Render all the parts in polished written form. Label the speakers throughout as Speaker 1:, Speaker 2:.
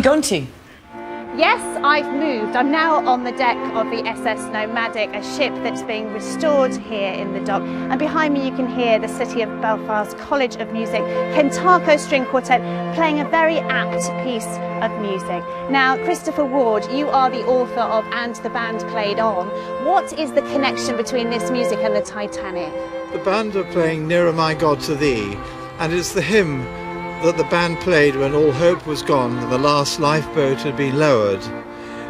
Speaker 1: Going to?
Speaker 2: Yes, I've moved. I'm now on the deck of the SS Nomadic, a ship that's being restored here in the dock. And behind me you can hear the City of Belfast College of Music Kentako String Quartet playing a very apt piece of music. Now, Christopher Ward, you are the author of And the Band Played On. What is the connection between this music and the Titanic?
Speaker 3: The band are playing Nearer My God to Thee, and it's the hymn that the band played when all hope was gone and the last lifeboat had been lowered,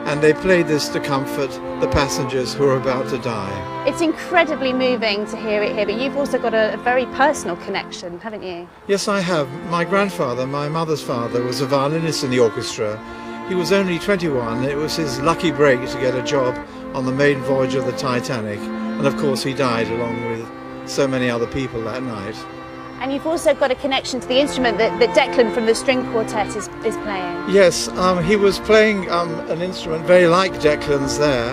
Speaker 3: and they played this to comfort the passengers who were about to die.
Speaker 2: It's incredibly moving to hear it here, but you've also got a very personal connection, haven't you?
Speaker 3: Yes, I have. My grandfather, my mother's father, was a violinist in the orchestra. He was only 21. It was his lucky break to get a job on the maiden voyage of the Titanic, and of course he died along with so many other people that night.
Speaker 2: And you've also got a connection to the instrument that Declan from the string quartet is playing.
Speaker 3: Yes, he was playing an instrument very like Declan's there,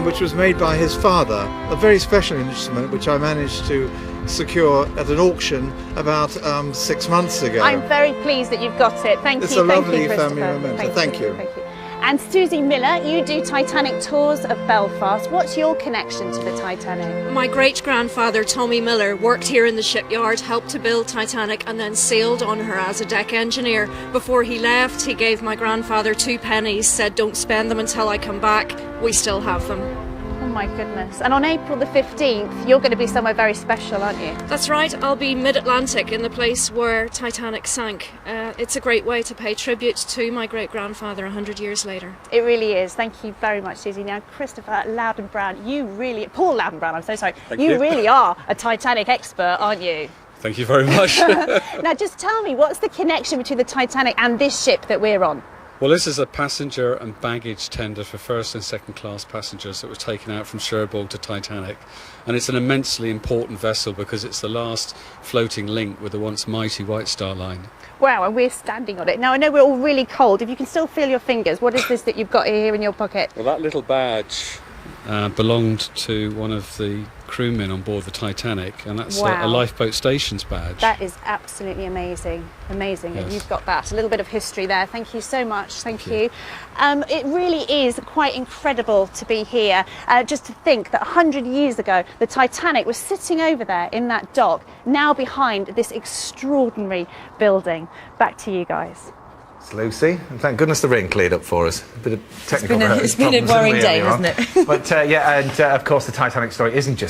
Speaker 3: which was made by his father, a very special instrument which I managed to secure at an auction about 6 months ago.
Speaker 2: I'm very pleased that you've got it. Thank you.
Speaker 3: It's a lovely
Speaker 2: Thank you,
Speaker 3: family memento. Thank you.
Speaker 2: Thank you. And Susie Miller, you do Titanic tours of Belfast. What's your connection to the Titanic?
Speaker 4: My great-grandfather, Tommy Miller, worked here in the shipyard, helped to build Titanic and then sailed on her as a deck engineer. Before he left, he gave my grandfather 2 pennies, said don't spend them until I come back. We still have them.
Speaker 2: Oh my goodness. And on April the 15th, you're going to be somewhere very special, aren't you?
Speaker 4: That's right, I'll be mid-Atlantic in the place where Titanic sank. It's a great way to pay tribute to my great-grandfather 100 years later.
Speaker 2: It really is. Thank you very much, Susie. Now, Christopher Loudon-Brown, Paul Loudon-Brown, I'm so sorry. You really are a Titanic expert, aren't you?
Speaker 5: Thank you very much.
Speaker 2: Now, just tell me, what's the connection between the Titanic and this ship that we're on?
Speaker 5: Well, this is a passenger and baggage tender for first and second class passengers that was taken out from Cherbourg to Titanic. And it's an immensely important vessel because it's the last floating link with the once mighty White Star Line.
Speaker 2: Wow, and we're standing on it. Now, I know we're all really cold. If you can still feel your fingers, what is this that you've got here in your pocket?
Speaker 5: Well, that little badge belonged to one of the crewmen on board the Titanic, and that's a lifeboat stations badge.
Speaker 2: That is absolutely amazing. Amazing.
Speaker 5: Yes.
Speaker 2: And you've got that. A little bit of history there. Thank you so much. Thank you. It really is quite incredible to be here. Just to think that 100 years ago, the Titanic was sitting over there in that dock, now behind this extraordinary building. Back to you guys.
Speaker 6: It's Lucy, and thank goodness the rain cleared up for us. A bit of technical
Speaker 1: It's been a worrying day, hasn't it?
Speaker 6: But yeah, and of course the Titanic story isn't just